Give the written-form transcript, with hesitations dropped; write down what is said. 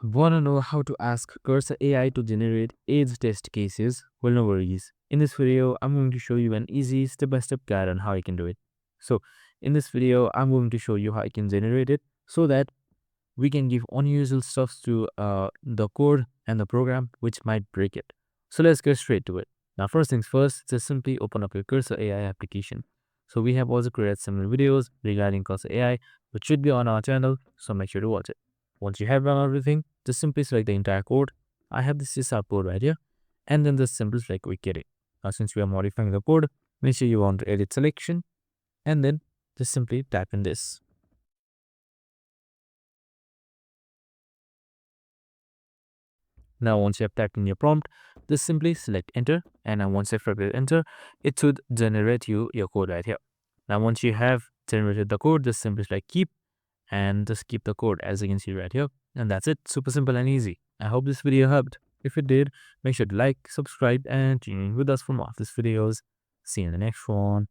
Want to know how to ask Cursor AI to generate AIDS test cases? Well, no worries. In this video, I'm going to show you an easy step-by-step guide on how you can do it. So, in this video, I'm going to show you how you can generate it so that we can give unusual stuff to the code and the program which might break it. So let's get straight to it. Now, first things first, just simply open up your Cursor AI application. So we have also created similar videos regarding Cursor AI, which should be on our channel, so make sure to watch it. Once you have done everything, just simply select the entire code. I have this is our code right here, and then just simply select we get it. Now, since we are modifying the code, make sure you want to edit selection, and then just simply type in this. Now, once you have typed in your prompt, just simply select enter. And now once you have pressed enter, it should generate you your code right here. Now, once you have generated the code, just simply select keep and just keep the code as you can see right here. And that's it. Super simple and easy. I hope this video helped. If it did, make sure to like, subscribe, and tune in with us for more of these videos. See you in the next one.